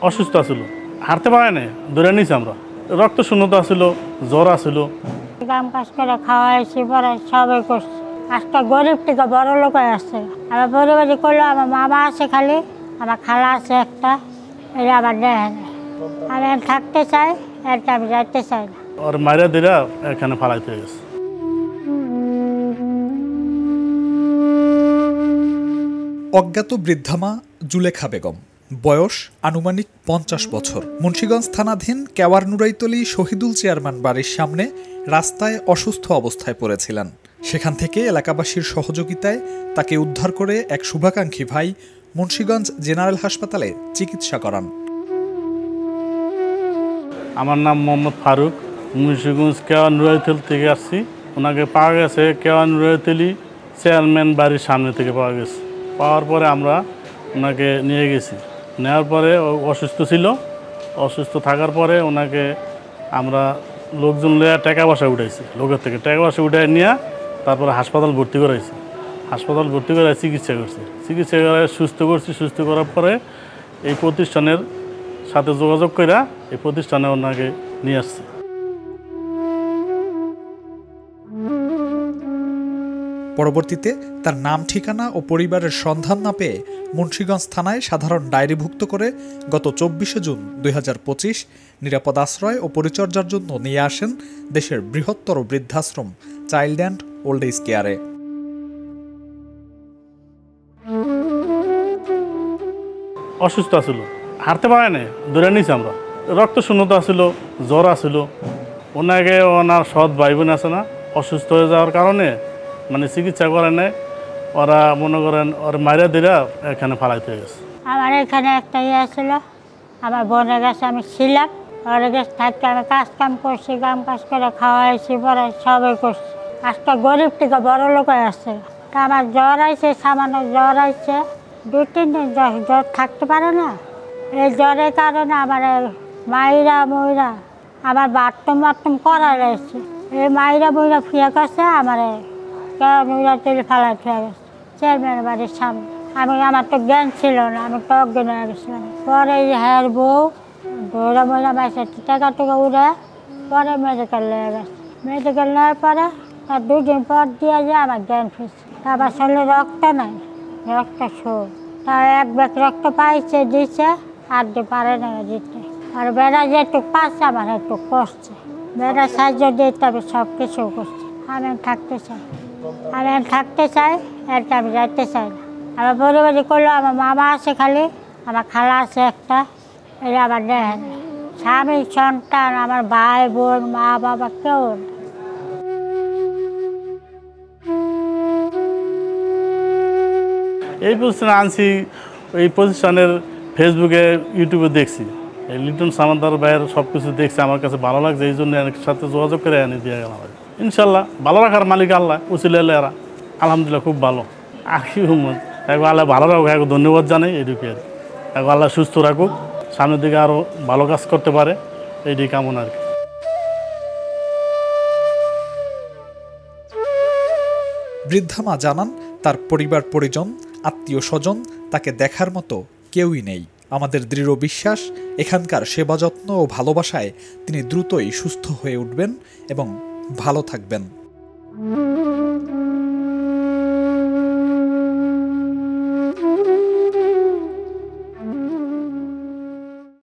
অসুস্থ আছিল, হাঁটতে পারে না, ধরে নিয়েছি আমরা। রক্ত শূন্যতা আছিল, জ্বর আছিল। কাম কাজ করে খাওয়াইছি, পরে সবাই করছি। আজকে গরিব থেকে বড় লোক আছে। আমার পরিবারে করলো, আমার মামা আছে খালি, আমার খালা আছে একটা, এটা আমার দেখে না। আমি থাকতে চাই, এটা আমি যাইতে চাই না। ওর মাইরা দিরা এখানে ফালাইতে গেছে। অজ্ঞাত বৃদ্ধা মা জুলেখা বেগম, বয়স আনুমানিক 50 বছর। মুন্সিগঞ্জ থানাধীন কেওয়ার নুরাইতলী শহীদুল চেয়ারম্যান বাড়ির সামনে রাস্তায় অসুস্থ অবস্থায় পড়েছিলেন। সেখান থেকে এলাকাবাসীর সহযোগিতায় তাকে উদ্ধার করে এক শুভাকাঙ্ক্ষী ভাই মুন্সিগঞ্জ জেনারেল হাসপাতালে চিকিৎসা করান। আমার নাম মোহাম্মদ ফারুক, মুন্সিগঞ্জ কেওয়ার নুরাইতলী থেকে আসছি। ওনাকে পাওয়া গেছে কেওয়ার নুরাইতলী চেয়ারম্যান বাড়ির সামনে থেকে পাওয়া গেছে। পাওয়ার পরে আমরা ওনাকে নিয়ে গেছি। নেওয়ার পরে অসুস্থ ছিল, অসুস্থ থাকার পরে ওনাকে আমরা লোকজন লইয়া টাকা পয়সা উঠাইছি, লোকের থেকে টাকা পয়সা উঠাই নিয়ে তারপরে হাসপাতাল ভর্তি করাইছি। হাসপাতাল ভর্তি করে চিকিৎসা করছি, চিকিৎসা করে সুস্থ করছি। সুস্থ করার পরে এই প্রতিষ্ঠানের সাথে যোগাযোগ করে এই প্রতিষ্ঠানে ওনাকে নিয়ে আসছি। পরবর্তীতে তার নাম ঠিকানা ও পরিবারের সন্ধান না পেয়ে মুন্সিগঞ্জ থানায় সাধারণ ডায়েরিভুক্ত করে গত 24 জুন 2025 নিরাপদ আশ্রয় ও পরিচর্যার জন্য নিয়ে আসেন দেশের বৃহত্তর বৃদ্ধাশ্রম চাইল্ড অ্যান্ড ওল্ড এজ কেয়ারে। অসুস্থ আছিল, হাঁটতে পারে না, ধরে নিয়েছি আমরা। রক্ত শূন্যতা আছিল, জ্বর আছিল। ওনাকে ওনার সৎ ভাই বোন আছে না, অসুস্থ হয়ে যাওয়ার কারণে মানে চিকিৎসা করে নাই, ওরা মনে করেন ওর মাইরা দিরা এখানে ফালাইতে গেছে। আমার এখানে একটা ইয়ে ছিল, আমার বোনের কাছে আমি ছিলাম। ওর কাছে থাকতে আমি কাজ কাম করছি, কাম কাজ করে খাওয়াইছি, পরে সবাই করছি। আজকে গরিব থেকে বড় লোক আছে। তা আমার জ্বর আইছে, সামান্য জ্বর আইছে, 2-3 দিন জ্বর থাকতে পারে না। এই জ্বরের কারণে আমার মাইরা ময়রা আমার বাথরুম করা রয়েছে। এই মাইরা ময়রা ফিরে গেছে, আমার কেওয়ার তুলে ফালাই ফিরে গেছে চেয়ারম্যান বাড়ির সামনে। আমার তো জ্ঞান ছিল না, আমি তো অজ্ঞান হয়ে গেছিলাম। পরে হ্যার বউ দৌড়া ময়রা বাইসে টাকা উড়ে পরে মেডিকেল নিয়ে গেছে। মেডিকেল নেওয়ার পরে তার 2 দিন পর দিয়ে যায় আমার জ্ঞান ফিরছে। তারপর শরীরে রক্ত নাই, রক্ত শোর। তার 1 ব্যাগ রক্ত পাইছে, দিচ্ছে, আর পারে না দিতে। আর বেড়া যেটুক পাচ্ছে আমার একটু করছে, বেড়া সাহায্য দিতে আমি সব কিছু করছি। আমি থাকতে চাই, এটা আমি যাইতে চাই না। আমার পরিবারে করলো, আমার মামা আছে খালি, আমার খালা আছে একটা, এটা আমার দেখে না। স্বামী সন্তান, আমার ভাই বোন, মা বাবা কেউ না। এই প্রতিষ্ঠানে আনছি, এই প্রতিষ্ঠানের ফেসবুকে ইউটিউবে দেখছি, এই লিটন সামান্তার ভাইয়ের সব কিছু দেখছি, আমার কাছে ভালো লাগছে। এই জন্য এর সাথে যোগাযোগ করে এনে দিয়ে গেলাম। ইনশাল্লাহ ভালো রাখার মালিক আল্লাহ, উচিলে এরা আলহামদুলিল্লাহ খুব ভালো। আর কি একবার আল্লাহ ভালো রাখুক, একবার ধন্যবাদ জানাই। এটুকু আর একবার আল্লাহ সুস্থ রাখুক, সামনের দিকে আরও ভালো কাজ করতে পারে, এইটি কামনা আর কি। বৃদ্ধা মা জানান, তার পরিবার পরিজন, আত্মীয় স্বজন তাকে দেখার মতো কেউই নেই। আমাদের দৃঢ় বিশ্বাস, এখানকার সেবা যত্ন ও ভালোবাসায় তিনি দ্রুতই সুস্থ হয়ে উঠবেন এবং ভালো থাকবেন।